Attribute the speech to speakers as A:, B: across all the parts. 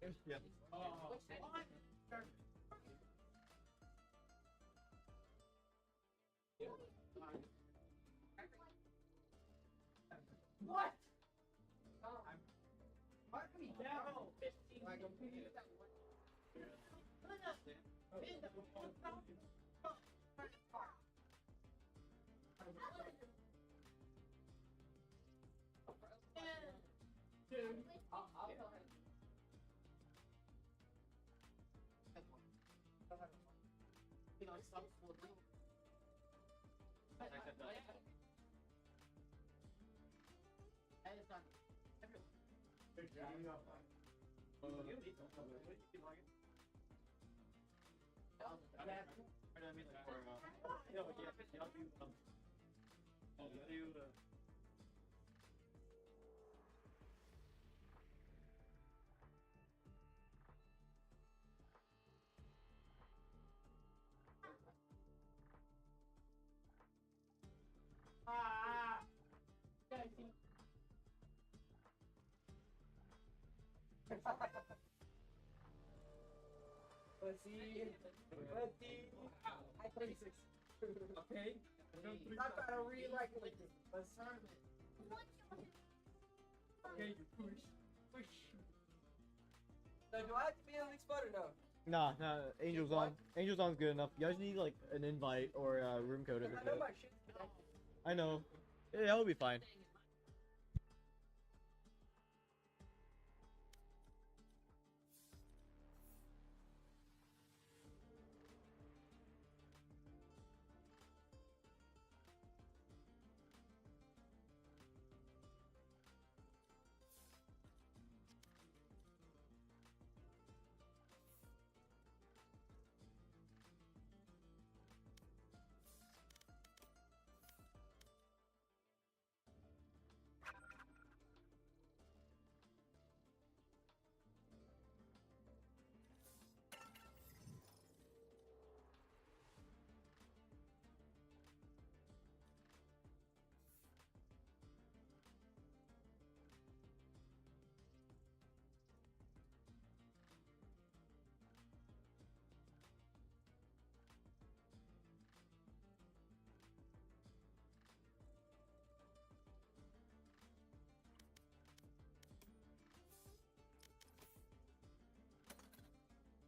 A: Yeah. What? Mark me down. 15. Like, I'm picking it up. I'll tell him. You know, some will do. Let's see. I 36. Okay. I'm trying to re-regulate this. Let's start it. Okay, you push. Push. So do I have to be on the next spot or no?
B: Nah, Angel's on. Angel's on's good enough. You guys need like an invite or a room code.
A: I know my shit's connected.
B: I know. Yeah, that would be fine.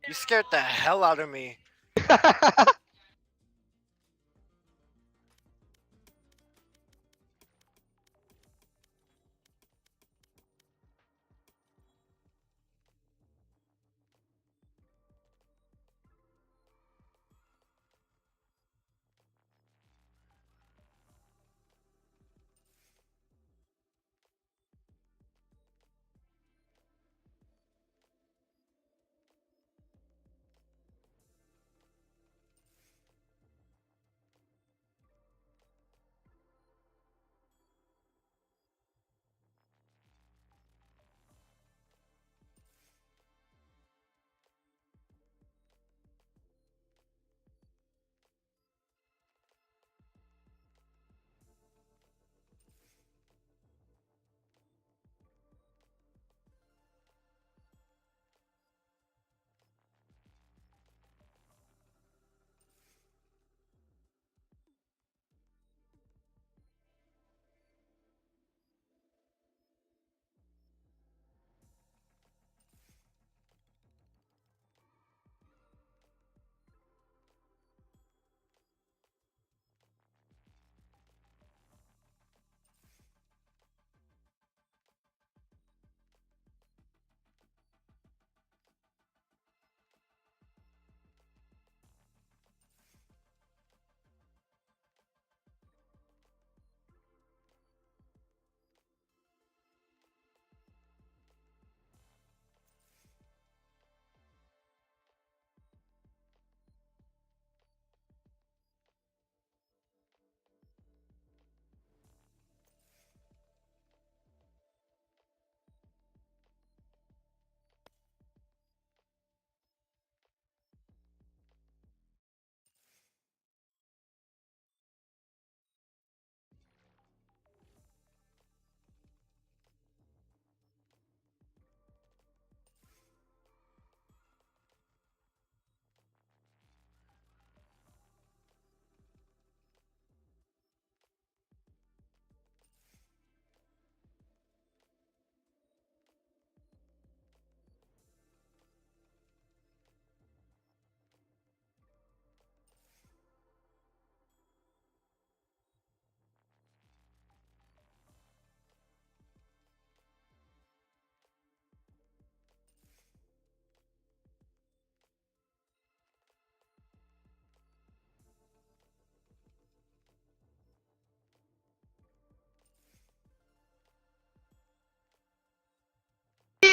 C: You scared the hell out of me.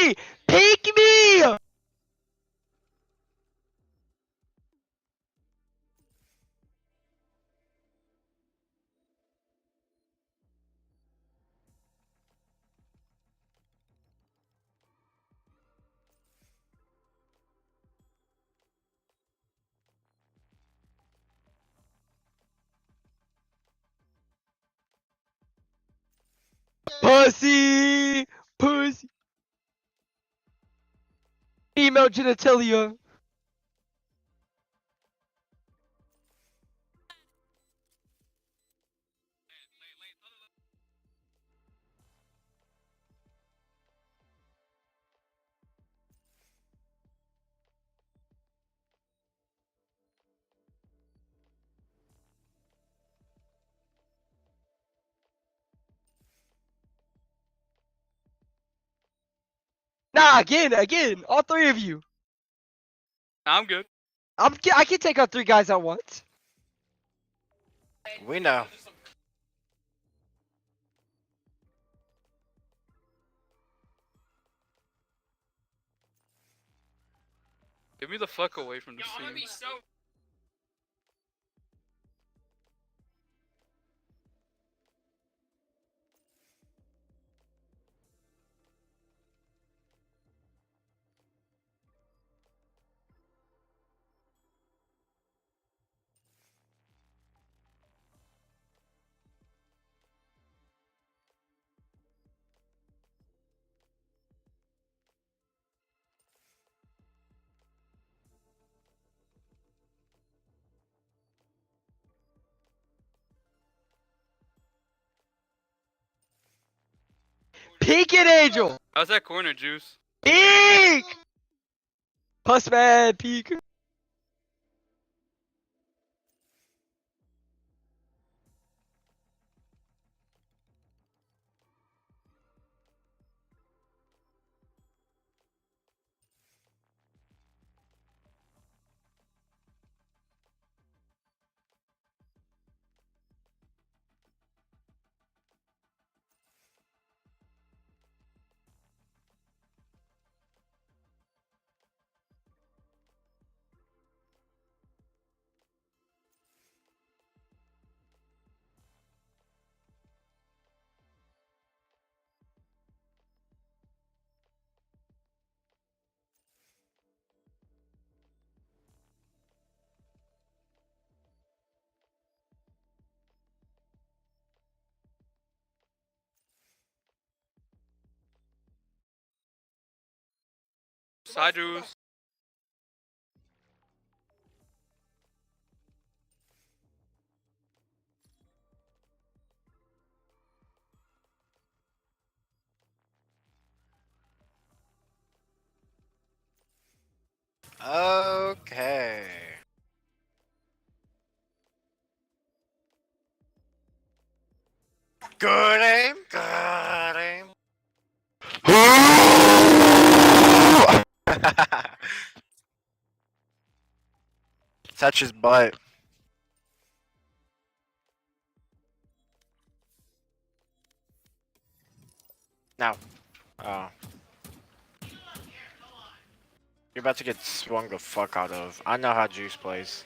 D: me! Peek me! Pussy! Pussy! Female genitalia. Nah, again, all three of you.
E: I'm good.
D: I can take out 3 guys at once.
C: We know.
E: Get me the fuck away from the scene.
D: Peek it, Angel!
E: How's that corner, Juice?
D: Peek! Puss man, peek.
E: Side Juice.
C: Okay. Good aim. Good aim. Touch his butt. Now. Oh. You're about to get swung the fuck out of. I know how Juice plays.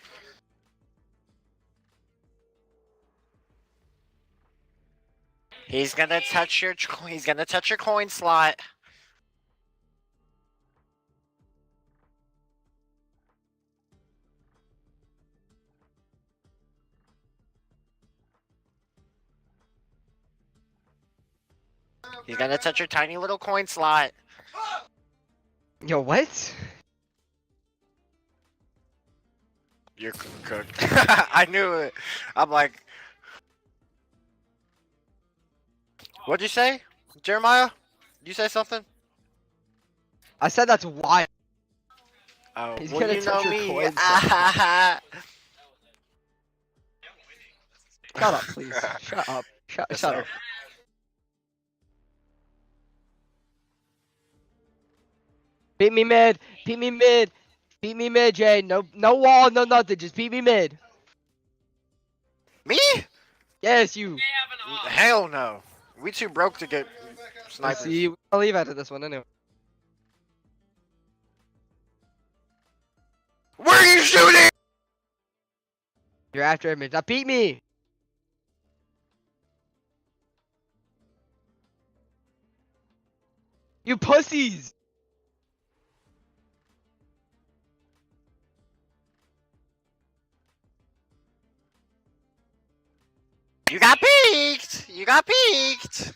C: He's gonna touch your coin slot. He's gonna touch your tiny little coin slot.
D: Yo, what?
C: You're cooked. I knew it. I'm like, what'd you say, Jeremiah? You say something?
D: I said that's wild.
C: Oh,
D: He's
C: well,
D: gonna
C: you
D: touch
C: know
D: your
C: me.
D: coin Shut up, please. Shut up. Shut
C: Yes,
D: up.
C: sir.
D: Beat me mid. Beat me mid. Beat me mid, Jay. No wall, no nothing. Just beat me mid.
C: Me?
D: Yes, you.
C: Hell no. We too broke to get
D: Let's
C: snipers.
D: see. I'll leave after this one anyway.
C: Where are you shooting?
D: You're after him. Now beat me. You pussies.
C: You got peeked. You got peeked.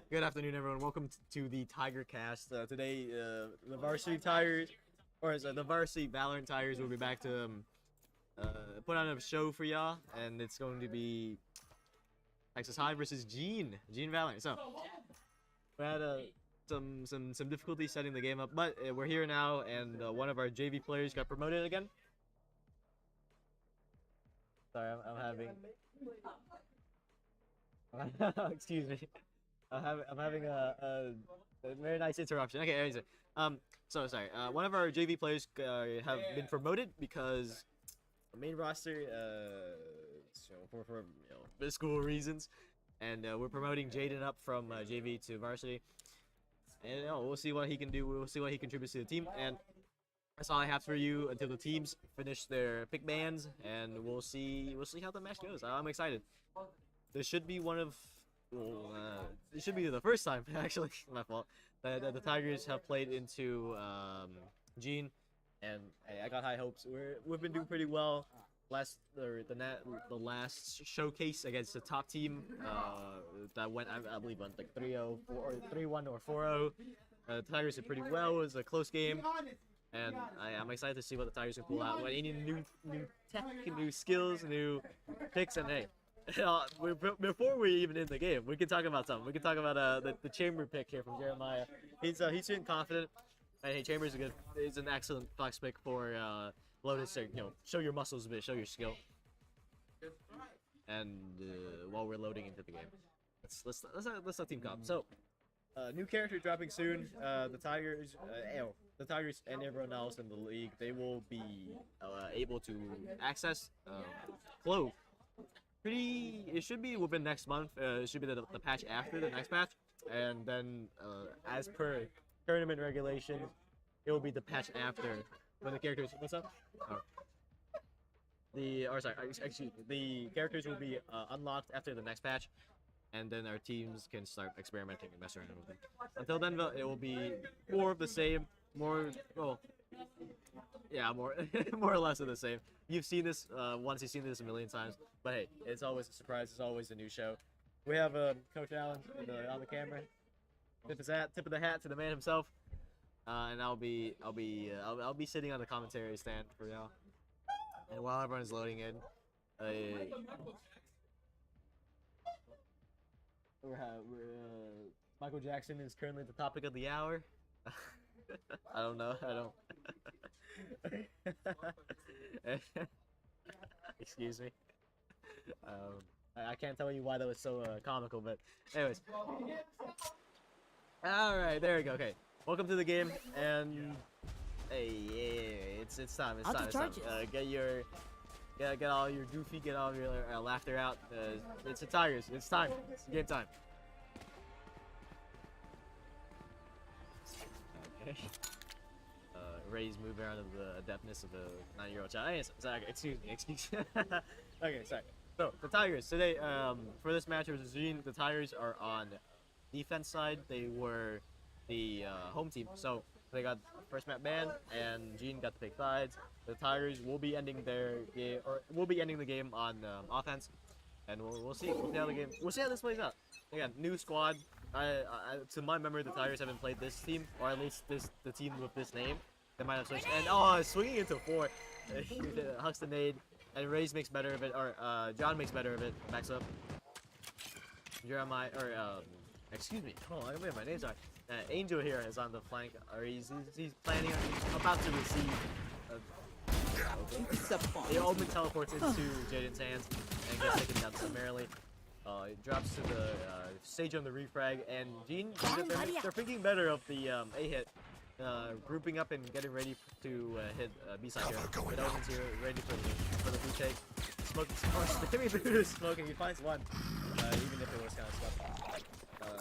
B: Good afternoon, everyone. Welcome to the Tiger Cast. Today, the varsity Tigers, the varsity Valorant Tigers will be back to put on a show for y'all, and it's going to be Texas High versus Gene Valorant. So we had some difficulty setting the game up, but we're here now, and one of our JV players got promoted again. Sorry, I'm having. Excuse me. I'm having a very nice interruption. Okay, anyways, so sorry. One of our JV players have been promoted because the main roster, for fiscal reasons, and we're promoting Jaden up from JV to varsity, and we'll see what he can do. We'll see what he contributes to the team, and that's all I have for you until the teams finish their pick bans, and we'll see how the match goes. I'm excited. This should be one of it should be the first time, actually, my fault, that the Tigers have played into Gene, and hey, I got high hopes. We've been doing pretty well. The last showcase against the top team that went, I believe, on like 3-0 or 3-1 or 4-0. The Tigers did pretty well. It was a close game, and I'm excited to see what the Tigers can pull out. Any new tech, new skills, new picks, and hey. Before we're even in the game, we can talk about something. We can talk about the chamber pick here from Jeremiah. He's feeling confident, and hey, chamber is an excellent flex pick for Lotus to show your muscles a bit, show your skill. And while we're loading into the game, let's team comp. So, new character dropping soon. The Tigers and everyone else in the league, they will be able to access Clove. It should be within next month. It should be the patch after the next patch, and then as per tournament regulations, it will be the patch after when the characters. What's up? Oh. The characters will be unlocked after the next patch, and then our teams can start experimenting and messing around with them. Until then, it will be more of the same. More or less of the same. You've seen this once, you've seen this a million times, but hey, it's always a surprise. It's always a new show. We have Coach Allen on the camera. Tip of the hat to the man himself, and I'll be sitting on the commentary stand for y'all. And while everyone is loading in, Michael Jackson is currently the topic of the hour. I don't know. Excuse me. I can't tell you why that was so comical, but anyways. All right, there we go. Okay, welcome to the game, and hey, it's time. It's time. Get all your goofy, get all your laughter out. It's the Tigers. It's time. It's game time. Okay. Ray's moving around of the adeptness of a 9-year-old child. Sorry, excuse me. Okay, sorry. So the Tigers today, for this match versus Gene, the Tigers are on defense side. They were the home team, so they got first map ban, and Gene got to pick sides. The Tigers will be ending the game on offense, and we'll see. We'll see how this plays out. Again, new squad. To my memory, the Tigers haven't played this team, or at least the team with this name. They might have switched. And swinging into 4, hucks the nade, and Raze makes better of it, or John makes better of it. Backs up. Jeremiah, excuse me. Oh, I got my name sorry. Angel here is on the flank, or he's planning on about to receive. The open teleports into Jaden's hands and gets taken down summarily. It drops to the stage on the refrag, and Gene, they're thinking better of the A hit, grouping up and getting ready to hit B side here. It opens here, ready for the boot take. Smoking, smoking. He finds one, even if it was kind of stuck.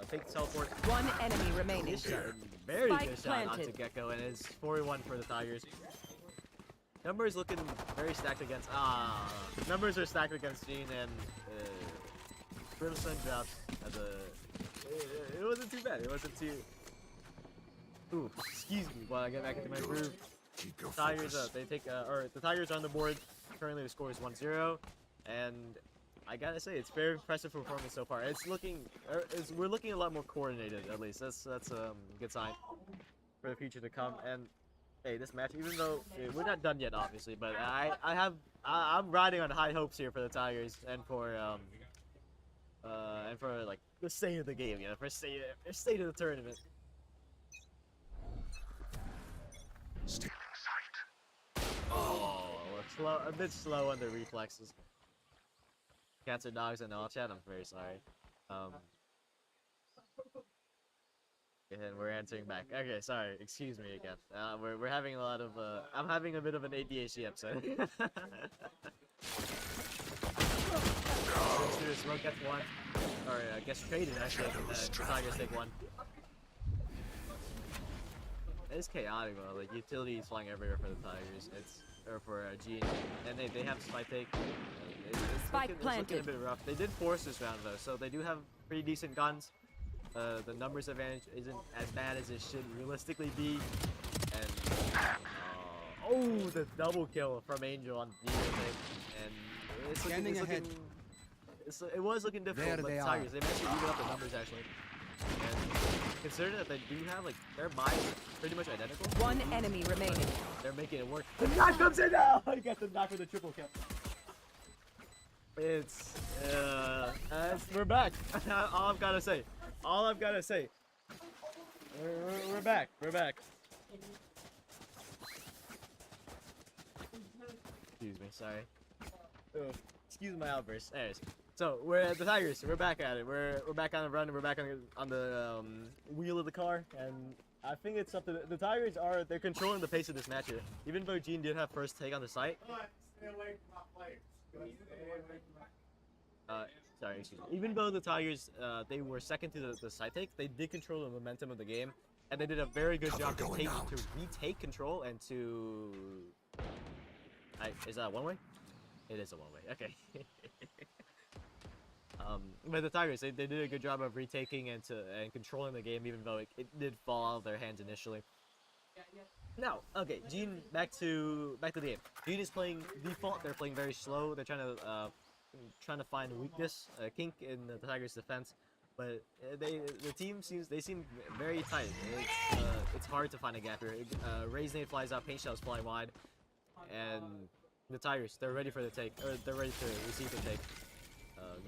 B: Fake teleport.
F: One enemy remaining.
B: Good shot, very
F: Spike
B: good shot
F: planted.
B: onto Gecko, and it's 4-1 for the Tigers. Numbers looking very stacked against. Numbers are stacked against Gene, and Brimstone drops as a. It wasn't too bad. It wasn't too. Ooh, excuse me. While I get back into my groove. Tigers, they take. The Tigers are on the board. Currently, the score is 1-0, and I gotta say, it's very impressive performance so far. We're looking a lot more coordinated, at least. That's a good sign for the future to come. And hey, this match, even though we're not done yet, obviously, but I'm riding on high hopes here for the Tigers and for like the state of the game, you know, for state of the tournament. Oh, we're a bit slow on the reflexes. Cats or dogs in all chat, I'm very sorry. And we're answering back. Okay, sorry, excuse me again. We're having a lot of I'm having a bit of an ADHD episode. Smoke gets one, or gets traded actually. Tigers take one. It's chaotic, bro. Like utilities flying everywhere for the Tigers. Or for G, and they have spike take.
F: Spike planted.
B: It's looking a bit rough. They did force this round though, so they do have pretty decent guns. The numbers advantage isn't as bad as it should realistically be. And oh, the double kill from Angel on the thing, and it was looking difficult. But the Tigers, they managed to even up the numbers actually. And considering that they do have like their buys pretty much identical.
F: One enemy remaining.
B: They're making it work. The knock comes in now. I got the knock for the triple kill. We're back. All I've gotta say. We're back. Excuse me, sorry. Excuse my outburst. Anyways, so we're at the Tigers. We're back at it. We're back on the run. We're back on the wheel of the car, and I think it's something. The Tigers they're controlling the pace of this match here. Even though Gene did have first take on the site. Sorry, excuse me. Even though the Tigers, they were second to the side take, they did control the momentum of the game, and they did a very good job to retake control and to. Is that one way? It is a one way. Okay. But the Tigers, they did a good job of retaking and controlling the game, even though it did fall out of their hands initially. Now, okay, Gene, back to the game. Gene is playing default. They're playing very slow. They're trying to find a weakness, a kink in the Tigers' defense, but the team seem very tight. It's hard to find a gap here. Ray's nade flies out, paint shells fly wide, and the Tigers, they're ready for the take, or they're ready to receive the take.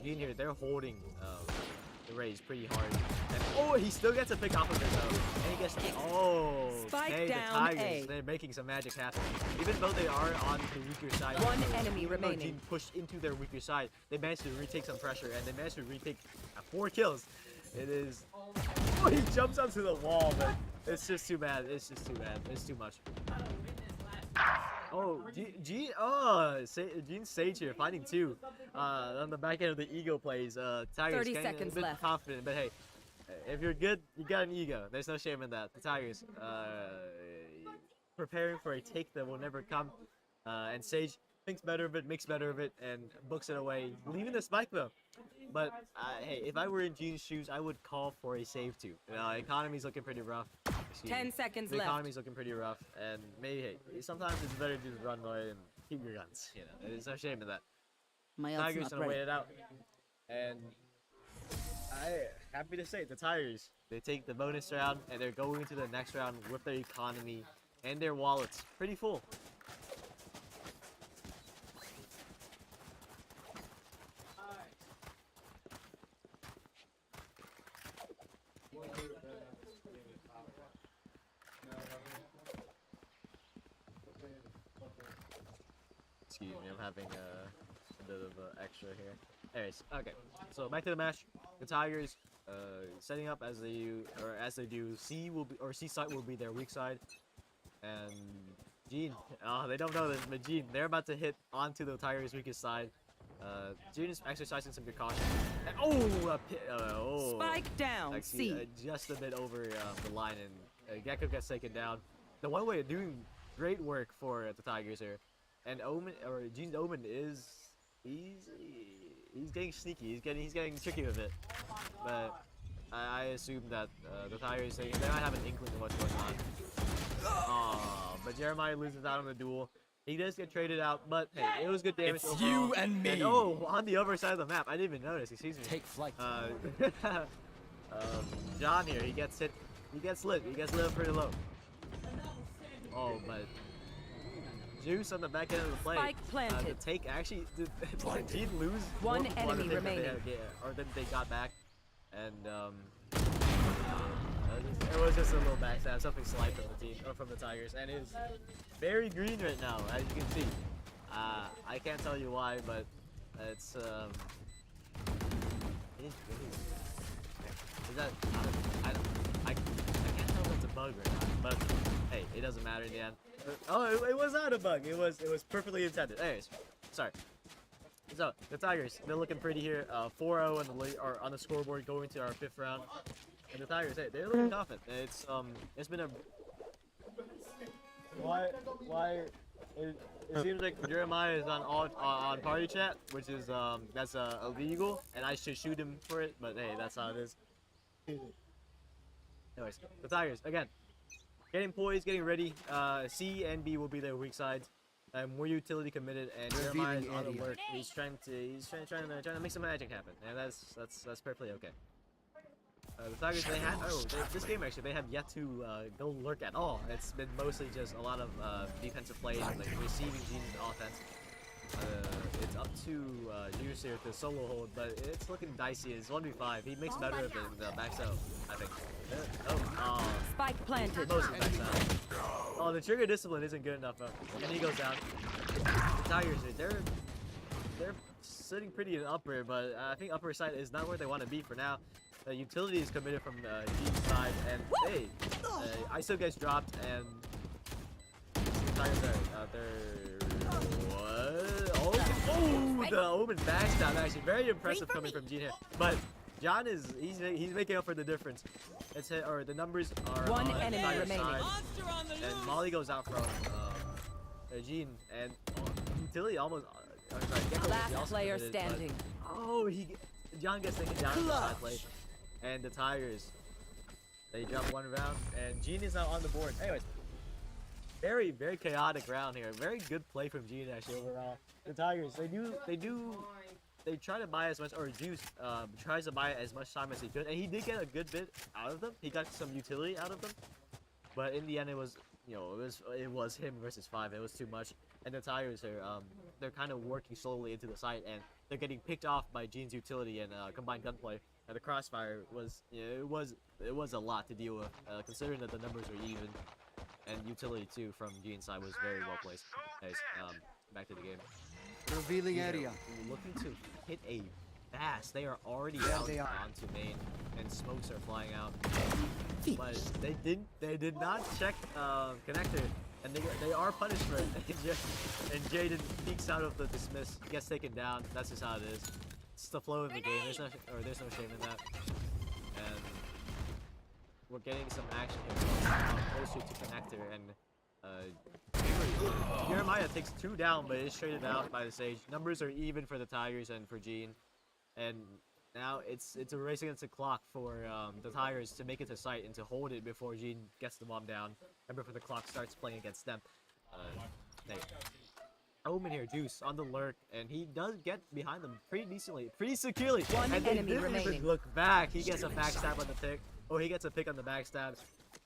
B: Gene here, they're holding the Rays pretty hard. And, oh, he still gets a pick off of it though. And he gets
F: Spike
B: the
F: down
B: Tigers, they're making some magic happen. Even though they are on the weaker side.
F: One enemy remaining.
B: Gene pushed into their weaker side. They managed to retake some pressure, and they managed to retake 4 kills. It is. Oh, he jumps onto the wall, but it's just too bad. It's just too bad. It's too much. Oh, Gene Sage here, finding 2 on the back end of the ego plays. Tigers
F: 30
B: getting
F: seconds
B: a bit
F: left.
B: confident, but hey, if you're good, you got an ego. There's no shame in that. The Tigers preparing for a take that will never come, and Sage thinks better of it, makes better of it, and books it away, leaving the spike though. But hey, if I were in Gene's shoes, I would call for a save too. Economy's looking pretty rough.
F: 10 seconds
B: the
F: left.
B: economy's looking pretty rough, and maybe hey, sometimes it's better to just run away and keep your guns. You know, there's no shame in that.
F: My ult's
B: Tigers
F: not
B: gonna wait
F: ready.
B: it out, and happy to say the Tigers, they take the bonus round and they're going into the next round with their economy and their wallets pretty full. Excuse me, I'm having a bit of extra here. Anyways, okay. So back to the match. The Tigers, setting up as they do. C side will be their weak side, and Gene. They don't know this, but Gene, they're about to hit onto the Tigers' weakest side. Gene is exercising some precaution. And,
F: Spike down.
B: actually,
F: C.
B: just a bit over the line, and Gecko gets taken down. The one way of doing great work for the Tigers here. And Gene's Omen he's getting sneaky. He's getting tricky with it. But I assume that the Tigers they might have an inkling of what's going on. But Jeremiah loses out on the duel. He does get traded out, but hey, it was good damage.
G: It's
B: overall.
G: you and me.
B: Oh, on the other side of the map, I didn't even notice. Excuse me.
G: Take flight.
B: John here, he gets hit. He gets lit. He gets lit up pretty low. Oh, but Juice on the back end of the play.
F: Spike planted.
B: The take actually did he lose
F: One
B: more
F: enemy
B: than they
F: remaining.
B: or than they got back, and it was just a little backstab, something slight from the team or from the Tigers, and it's very green right now, as you can see. I can't tell you why, but it's it is green. Is that I can't tell if that's a bug or not, but hey, it doesn't matter in the end. Oh, it was not a bug. It was perfectly intended. Anyways, sorry. So the Tigers, they're looking pretty here. 4-0 on the or on the scoreboard going to our 5th round. And the Tigers, hey, they're looking confident. It's been a why it seems like Jeremiah is on party chat, which is that's illegal, and I should shoot him for it. But hey, that's how it is. Anyways, the Tigers again. Getting poised, getting ready. C and B will be their weak sides. More utility committed, and Jeremiah is on alert. He's trying to make some magic happen, and that's perfectly okay. The Tigers, this game actually they have yet to go lurk at all. It's been mostly just a lot of defensive plays, like receiving Gene's offense. It's up to Juice here to solo hold, but it's looking dicey. It's 1v5. He makes better of it in the backs out, I think.
F: Spike planted.
B: Mostly backs out. Oh, the trigger discipline isn't good enough, and he goes down. The Tigers, they're sitting pretty in upper, but I think upper side is not where they want to be for now. The utility is committed from Gene's side, and hey, ISO gets dropped, and the Tigers are what? Oh, the Omen backstab actually very impressive coming from Gene here, but John he's making up for the difference. It's hit, or the numbers are
F: One
B: on
F: enemy
B: Tigers'
F: remaining.
B: side, and Molly goes out from Gene, and utility almost. Sorry, Gecko
F: Last
B: also
F: player
B: committed, but-
F: standing.
B: Oh, John gets taken down in the side play. And the Tigers, they jump one round, and Gene is now on the board. Anyways, very, very chaotic round here. Very good play from Gene actually overall. The Tigers, they try to buy as much, or Juice tries to buy as much time as he could, and he did get a good bit out of them. He got some utility out of them, but in the end, it was him versus 5. It was too much, and the Tigers are they're kind of working slowly into the site, and they're getting picked off by Gene's utility and combined gunplay. And the crossfire was, it was a lot to deal with, considering that the numbers were even, and utility too from Gene's side was very well placed. Anyways, back to the game.
G: Revealing area.
B: Looking to hit a fast. They are already out onto main, and smokes are flying out. But they did not check connector, and they are punished for it. And Jaden peeks out of the dismiss, gets taken down. That's just how it is. It's the flow of the game. There's no shame in that. And we're getting some action here. Closer to connector, and Jeremiah takes 2 down, but is traded out by the Sage. Numbers are even for the Tigers and for Gene, and now it's a race against the clock for the Tigers to make it to site and to hold it before Gene gets the bomb down, and before the clock starts playing against them. Omen here, Juice on the lurk, and he does get behind them pretty decently, pretty securely.
F: One
B: and they
F: enemy
B: didn't
F: remaining.
B: even look back. He gets a backstab on the pick. Oh, he gets a pick on the backstab.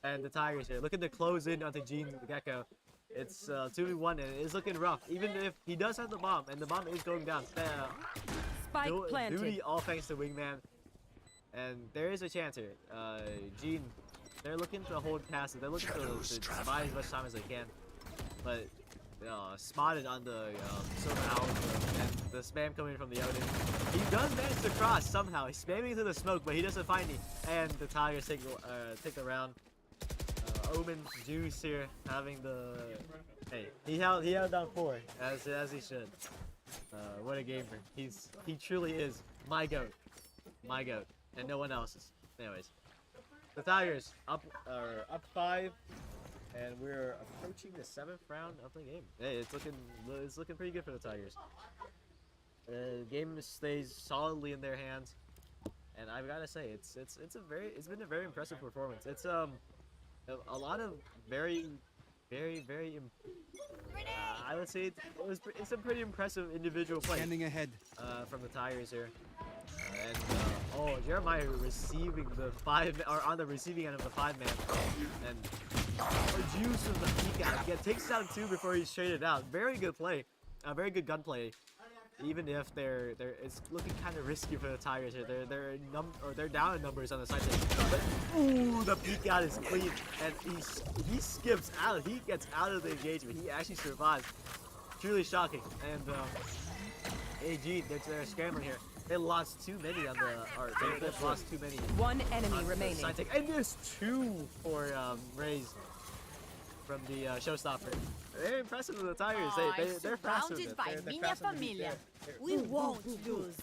B: And the Tigers here looking to close in onto Gene Gecko. It's 2v1, and it's looking rough. Even if he does have the bomb, and the bomb is going down.
F: Spike planted.
B: Duty all thanks to Wingman. And there is a chance here. Gene, they're looking to hold past it. They're looking to buy as much time as they can. But spotted on the silver hour, and the spam coming from the Odin. He does manage to cross somehow. He's spamming through the smoke, but he doesn't find me. And the Tigers take the round. Omen Juice here having the he held down 4 as he should. What a gamer. He truly is my goat, and no one else's. Anyways, the Tigers up 5. And we're approaching the 7th round of the game. Hey, it's looking pretty good for the Tigers. The game stays solidly in their hands, and I've got to say it's been a very impressive performance. It's a lot of very very. I would say it's a pretty impressive individual play
G: Scanning ahead.
B: from the Tigers here. And oh, Jeremiah receiving the or on the receiving end of the 5-man, and Juice with the peek out. Again, takes down 2 before he's traded out. Very good play, very good gunplay. Even if it's looking kind of risky for the Tigers here. They're down in numbers on the side. But ooh, the peek out is clean, and he skips out. He gets out of the engagement. He actually survives. Truly shocking. And AG, they're scrambling here. They lost too many on the, they've lost too many.
F: One enemy remaining.
B: And there's 2 for Rays from the showstopper. Very impressive with the Tigers. They're fast with it. They're fast with it.
F: We won't lose.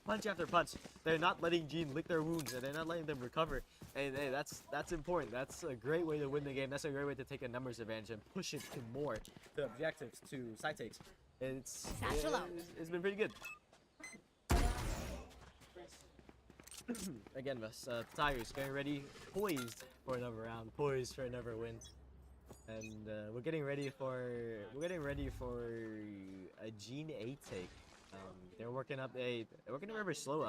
B: Punch after punch. They're not letting Gene lick their wounds, and they're not letting them recover. And hey, that's important. That's a great way to win the game. That's a great way to take a numbers advantage and push it to more to objectives, to side takes. It's been pretty good. Again, the Tigers getting ready, poised for another round, poised for another win, and we're getting ready for a Gene A take. They're working very slowly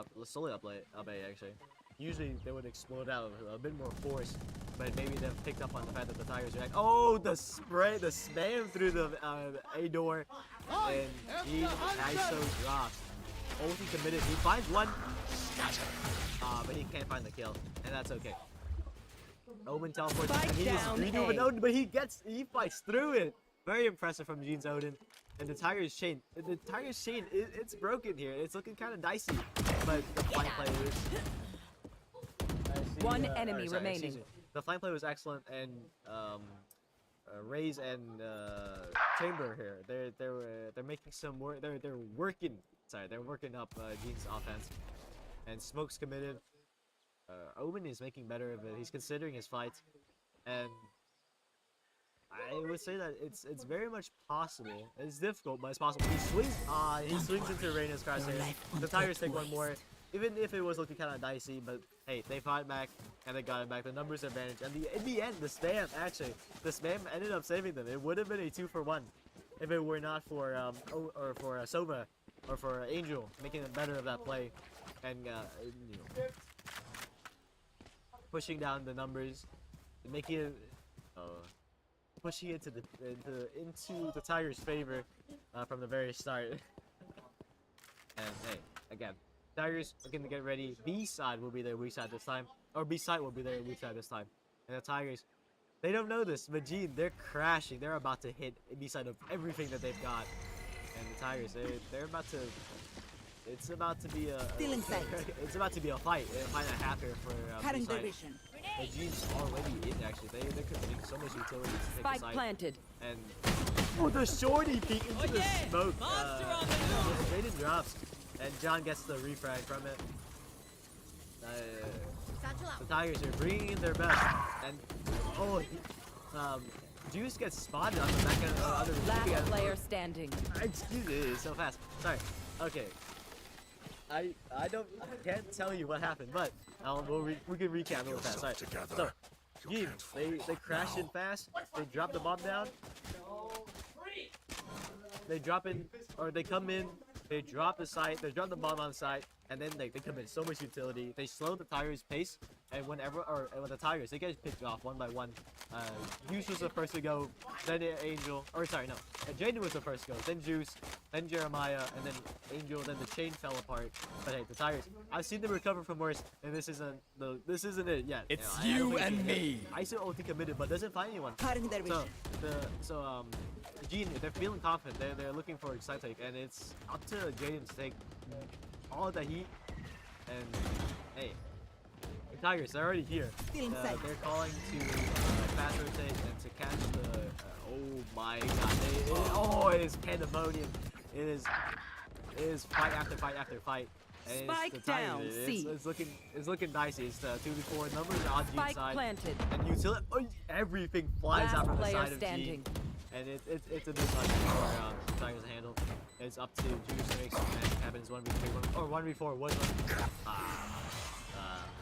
B: up A actually. Usually they would explode out a bit more force, but maybe they've picked up on the fact that the Tigers are like, oh, the spam through the A door, and Gene ISO drops. Ulti committed. He finds one. But he can't find the kill, and that's okay. Omen teleports, and he is greedy with Odin, but he fights through it. Very impressive from Gene's Odin. And the Tigers chain, it's broken here. It's looking kind of dicey, but the flank play was...
F: One enemy remaining.
B: The flank play was excellent, and Rays and Chamber here, they're making some work. They're working up Gene's offense. And Smoke's committed. Omen is making better of it. He's considering his fights, and I would say that it's very much possible. It's difficult, but it's possible. He swings into Reyna's crosshair. The Tigers take one more, even if it was looking kind of dicey. But hey, they fought back and they got it back. The numbers advantage, and in the end, the spam ended up saving them. It would have been a 2-for-1 if it were not for Sova or for Angel making it better of that play. And pushing down the numbers, making it, pushing it into the Tigers' favor from the very start. And hey, again, Tigers looking to get ready. B side will be their weak side this time, or B side will be their weak side this time. And the Tigers, they don't know this, but Gene, they're crashing. They're about to hit B side of everything that they've got. And the Tigers, they're about to. It's about to be a fight. A fight and a half here for
F: division.
B: The Gene's already in actually. They're committing so much utility to take
F: Spike
B: the side.
F: planted.
B: And oh, the shorty peek into the smoke. Raiden drops, and John gets the refrag from it. The Tigers are bringing in their best, and Juice gets spotted on the back end of the other.
F: Last player standing.
B: Excuse me, it's so fast. Sorry. Okay. I can't tell you what happened, but we can recap real fast. Sorry. So, Gene, they crash in fast. They drop the bomb down. They drop in, or they come in. They drop the site. They drop the bomb on the site, and then they commit so much utility. They slow the Tigers' pace, and when the Tigers, they get picked off one by one. Juice was the first to go, then Angel, or sorry, no, Jaden was the first to go, then Juice, then Jeremiah, and then Angel. Then the chain fell apart. But hey, the Tigers, I've seen them recover from worse, and this isn't it yet.
G: It's you and me.
B: ISO ulti committed, but doesn't find anyone. So Gene, they're feeling confident. They're looking for a side take, and it's up to Jaden to take all of the heat. And hey, the Tigers, they're already here. They're calling to fast rotate and to catch the. Oh my God! It is pandemonium. It is fight after fight after fight. And
F: Spike
B: it's the Tigers.
F: down. C.
B: It's looking dicey. It's the 2v4 numbers on Gene's
F: Spike
B: side.
F: planted.
B: And utility, everything flies out from the side of
F: standing.
B: Gene. And it's a bit much for the Tigers to handle. It's up to Juice to make some magic happen. It's 1v3 or 1v4 was one.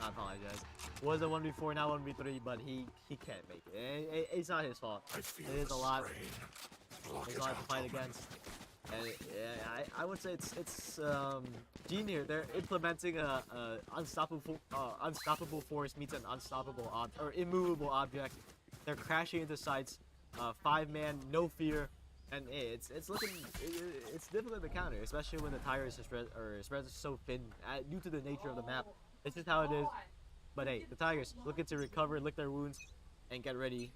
B: I apologize. Was a 1v4, now 1v3, but he can't make it. It's not his fault. It is a lot. There's a lot to fight against. And yeah, I would say it's Gene here. They're implementing a unstoppable force meets an unstoppable or immovable object. They're crashing into sites. 5-man, no fear, and hey, it's looking it's difficult to counter, especially when the tires are spread so thin due to the nature of the map. It's just how it is. But hey, the Tigers looking to recover, lick their wounds, and get ready.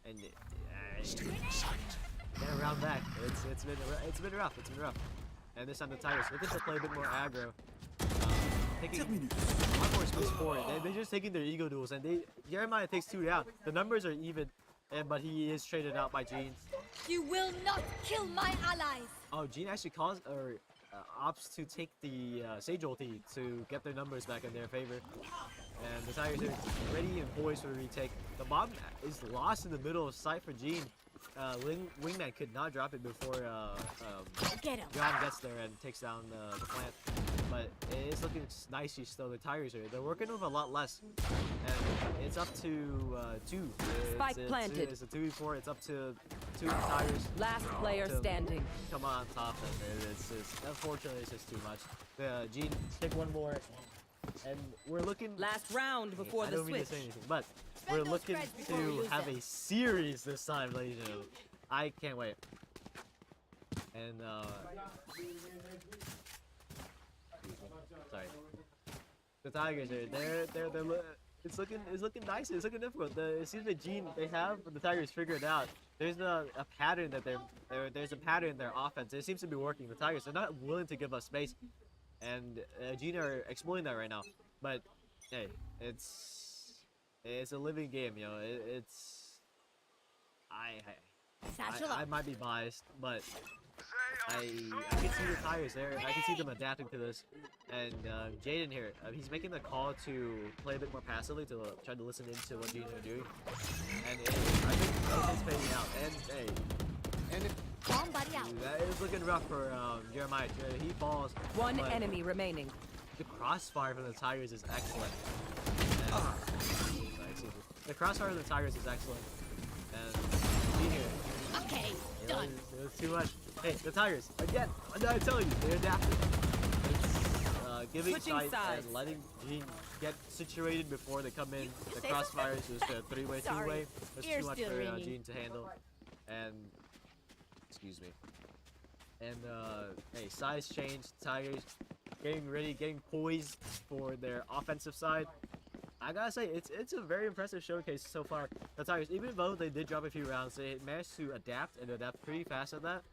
B: And get around back. It's been rough. It's been rough. And this time the Tigers looking to play a bit more aggro. Taking a lot more space forward. They're just taking their ego duels, and Jeremiah takes 2 down. The numbers are even, but he is traded out by Gene.
H: You will not kill my allies.
B: Oh, Gene actually opts to take the Sage ulti to get their numbers back in their favor. And the Tigers are ready and poised for the retake. The bomb is lost in the middle of sight for Gene. Wingman could not drop it before John gets there and takes down the plant. But it's looking nicey still. The Tigers they're working with a lot less. And it's up to 2.
F: Spike planted.
B: It's a 2v4. It's up to 2 Tigers.
F: Last player standing.
B: Come on top. And it's just, unfortunately, it's just too much. Gene, take one more. And we're looking.
F: Last round before
B: I
F: the
B: don't mean
F: switch.
B: to say anything, but we're looking to have a series this time, ladies and gentlemen. I can't wait. And sorry, the Tigers they're it's looking nice. It's looking difficult. It seems that Gene they have the Tigers figured out. There's a pattern that there's a pattern in their offense. It seems to be working. The Tigers are not willing to give us space. And Gene are exploiting that right now, but hey, it's a living game, you know. I might be biased, but I can see the Tigers there. I can see them adapting to this. And Jaden here, he's making the call to play a bit more passively to try to listen into what Gene are doing. And I think it's fading out. And hey, and that is looking rough for Jeremiah. He falls.
F: One enemy remaining.
B: The crossfire from the Tigers is excellent. The crossfire of the Tigers is excellent. And here.
H: Okay,
B: done. It was too much. Hey, the Tigers, again, what did I tell you? They're adapting. It's giving sight and letting Gene get situated before they come in. The crossfire is just a 3-way, 2-way. It's too much for Gene to handle. And excuse me. And hey, size change. Tigers getting ready, getting poised for their offensive side. I gotta say, it's a very impressive showcase so far. The Tigers, even though they did drop a few rounds, they managed to adapt pretty fast at that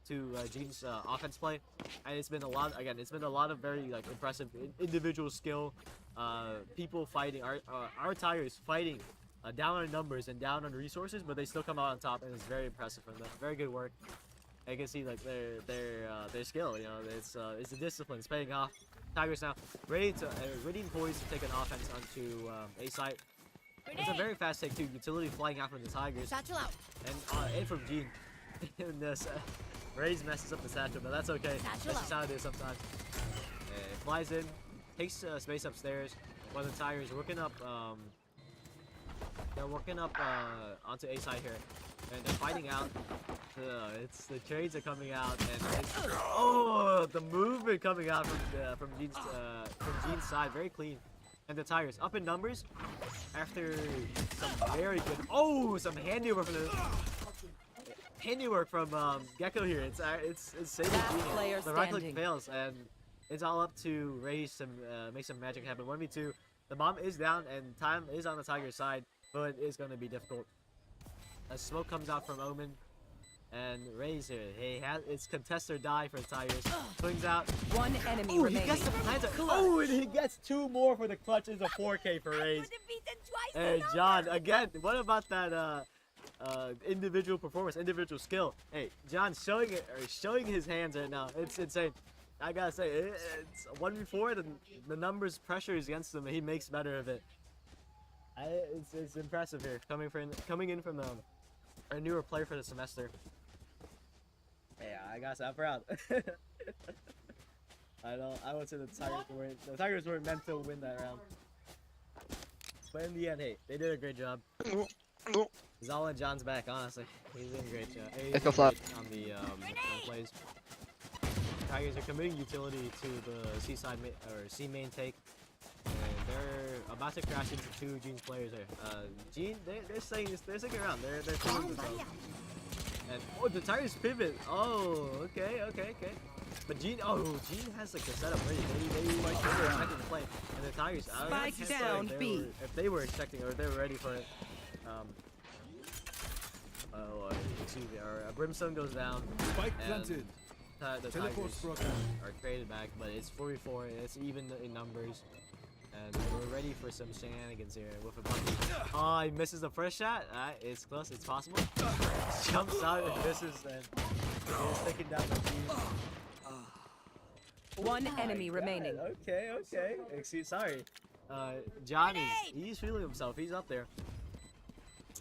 B: to Gene's offense play. And it's been a lot. Again, it's been a lot of very impressive individual skill. People fighting. Our Tigers fighting. Down on numbers and down on resources, but they still come out on top, and it's very impressive from them. Very good work. You can see their skill. You know, it's the discipline. It's paying off. Tigers now ready and poised to take an offense onto A site. It's a very fast take too. Utility flying out from the Tigers.
H: Satchel out.
B: And from Gene. And this Raze messes up the satchel, but that's okay. That's just how it is sometimes. It flies in, takes space upstairs. While the Tigers working up. They're working up onto A side here, and they're fighting out. It's the trades are coming out, and it's, the movement coming out from Gene's side, very clean. And the Tigers up in numbers after some very good some handiwork from Gecko here. It's saving Gene. The right click fails, and it's all up to Raze to make some magic happen. 1v2. The bomb is down, and time is on the Tigers side. But it is going to be difficult. A smoke comes out from Omen. And Raze here. It's contest or die for the Tigers. Swings out.
F: One enemy remaining.
B: He gets the planter. Oh, and he gets 2 more for the clutch. It's a 4K for Raze. Hey, John, again, what about that individual performance, individual skill? Hey, John showing his hands right now. It's insane. I gotta say, it's 1v4. The numbers pressure is against him, and he makes better of it. It's impressive here, coming in from a newer player for the semester. Yeah, I guess I'm proud. I would say the Tigers weren't meant to win that round. But in the end, hey, they did a great job. Zal and John's back, honestly. He's doing a great job. He's
D: Let's go
B: doing
D: flop.
B: great on the plays. Tigers are committing utility to the seaside or C main take. And they're about to crash into two Gene's players here. Gene, they're saying this, they're sticking around. They're feeling themselves. And oh, the Tigers pivot. Oh, okay. But Gene has like a setup ready. They were expecting to play. And the Tigers, I
F: Spike
B: can't say
F: down, B.
B: if they were expecting or if they were ready for it. Excuse me. Our Brimstone goes down.
G: Spike
B: and
G: planted.
B: The
G: Teleport's
B: Tigers
G: broken.
B: are created back, but it's 4v4. It's even in numbers. And we're ready for some shenanigans here with a bucket. Oh, he misses the first shot. It's close. It's possible. Jumps out and misses, and he's taking down the team.
F: One enemy remaining.
B: Okay. Sorry. John he's feeling himself. He's up there.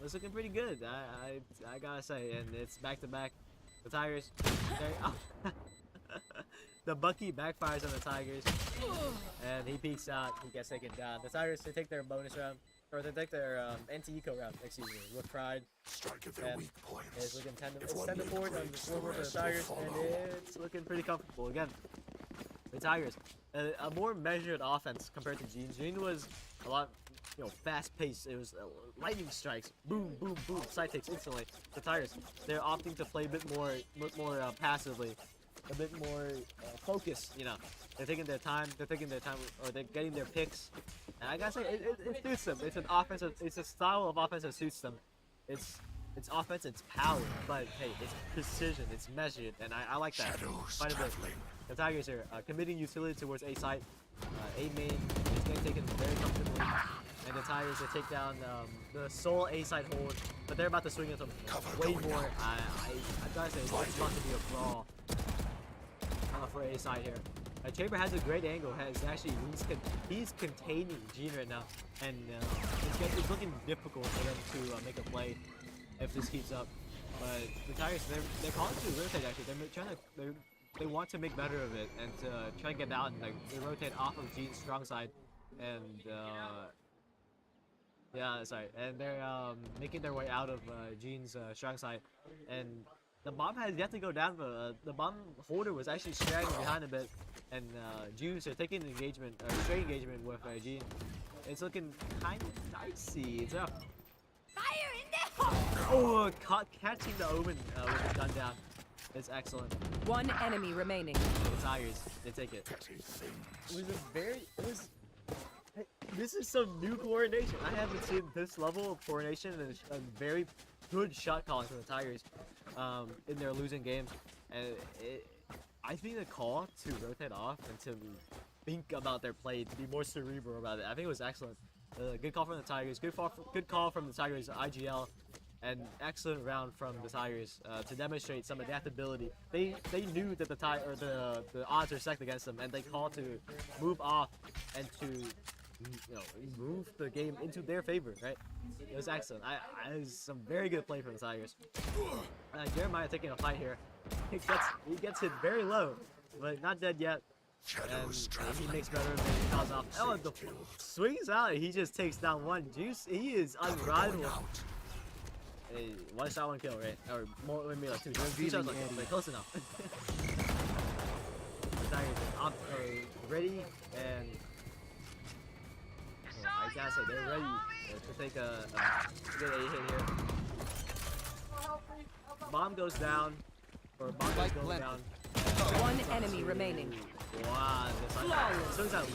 B: It's looking pretty good. I gotta say, and it's back to back. The Tigers. The Bucky backfires on the Tigers, and he peeks out. He gets taken down. The Tigers, they take their bonus round, or they take their anti-eco round, excuse me, with pride. And it's looking 10 to 4 on the scoreboard for the Tigers, and it's looking pretty comfortable again. The Tigers, a more measured offense compared to Gene. Gene was a lot, fast-paced. It was lightning strikes, boom, boom, boom, side takes instantly. The Tigers, they're opting to play a bit more passively. A bit more focused, They're taking their time. Or they're getting their picks. And I gotta say, it suits them. It's a style of offense that suits them. It's offense, it's power, but hey, it's precision, it's measured, and I like that quite a bit. The Tigers are committing utility towards A site. A main is getting taken very comfortably, and the Tigers they take down the sole A site hold, but they're about to swing into way more. I gotta say, it's about to be a brawl. For A side here. Chamber has a great angle. He's containing Gene right now, and it's looking difficult for them to make a play if this keeps up. But the Tigers, they're calling to rotate. Actually, they want to make better of it and to try to get out and they rotate off of Gene's strong side, and and they're making their way out of Gene's strong side, and the bomb has yet to go down, but the bomb holder was actually straggling behind a bit, and Juice are taking an engagement, or straight engagement with Gene. It's looking kind of dicey. It's up.
H: Fire in the hole!
B: Oh, catching the Omen with his gun down. It's excellent.
F: One enemy remaining.
B: The Tigers, they take it. This is some new coordination. I haven't seen this level of coordination and very good shot calling from the Tigers in their losing games. And I think the call to rotate off and to think about their play, to be more cerebral about it, I think it was excellent. Good call from the Tigers. Good call from the Tigers IGL. And excellent round from the Tigers to demonstrate some adaptability. They knew that the odds are stacked against them, and they called to move off and to move the game into their favor. Right? It was excellent. It was some very good play from the Tigers. Jeremiah taking a fight here. He gets hit very low, but not dead yet. And he makes better of it. He calls off. Oh, the swings out. He just takes down one. Juice. He is unrivaled. Hey, one shot, one kill, right? Or more, maybe like two shots, one kill, but close enough. The Tigers are ready, and I gotta say they're ready to take a good A hit here. Bomb goes down, or bomb goes down.
F: One enemy remaining.
B: Wow, turns out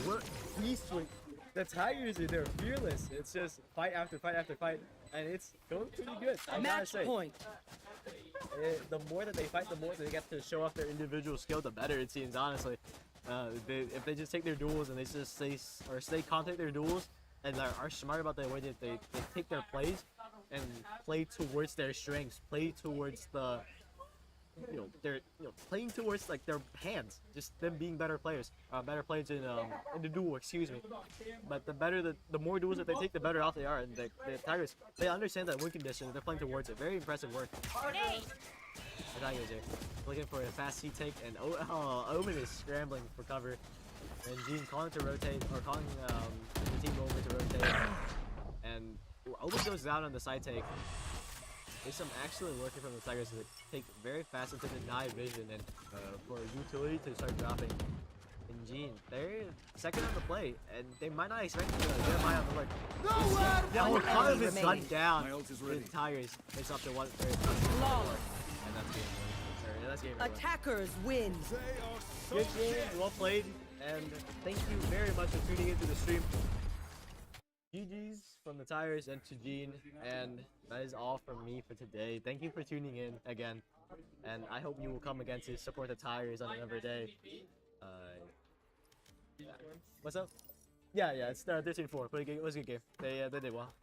B: the Tigers they're fearless. It's just fight after fight after fight, and it's going pretty good. I gotta say.
F: Point.
B: The more that they fight, the more they get to show off their individual skill, the better it seems. Honestly, if they just take their duels and they just stay contact their duels and are smart about the way that they take their plays and play towards their strengths, play towards the playing towards like their hands, just them being better players in the duel, excuse me. But the more duels that they take, the better off they are. And the Tigers, they understand that win condition. They're playing towards it. Very impressive work. The Tigers are looking for a fast C take, and Omen is scrambling for cover. And Gene calling to rotate, or calling the team over to rotate. always goes down on the side take. There's some excellent working from the Tigers to take very fast into deny vision and for utility to start dropping. And Gene, they're second on the play, and they might not expect Jeremiah on the look. Yeah,
F: One
B: we're kind of
F: enemy
B: been shut
F: remaining.
B: down.
G: My ult is
B: The
G: ready.
B: Tigers. It's up to 1/3.
F: Flawless.
B: And that's game. Sorry, that's game. everyone.
F: Attackers win.
B: Good game, well played, and thank you very much for tuning into the stream. GG's from the Tires and to Gene, and that is all from me for today. Thank you for tuning in again, and I hope you will come again to support the Tires on another day. Yeah. What's up? Yeah, it's 13-4. But it was a good game. They did well.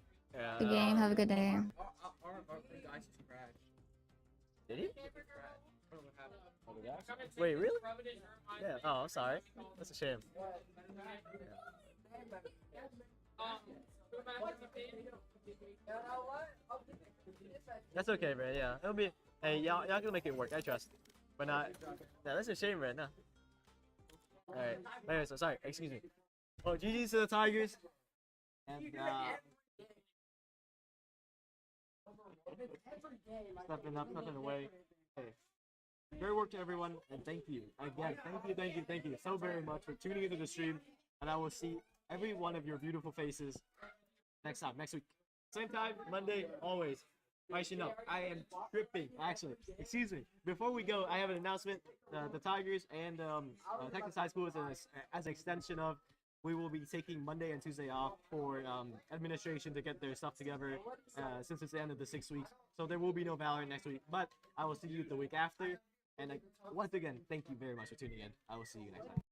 I: Good game. Have a good day.
A: Our guys is trash.
B: Did he?
A: I don't know what happened.
B: Wait, really? Yeah. Oh, I'm sorry. That's a shame. That's okay, man. Yeah, it'll be. Hey, y'all can make it work. I trust. But not. Yeah, that's a shame, right now. All right. Anyway, so sorry. Excuse me. Oh, GG's to the Tigers. And nothing away. Hey. Great work to everyone, and thank you again. Thank you so very much for tuning into the stream. And I will see every one of your beautiful faces next week. Same time, Monday, always. I should know. I am tripping, actually. Excuse me. Before we go, I have an announcement. The Tigers and Texas High School as an extension of, we will be taking Monday and Tuesday off for administration to get their stuff together since it's the end of the 6 weeks. So there will be no Valorant next week, but I will see you the week after. And once again, thank you very much for tuning in. I will see you next time.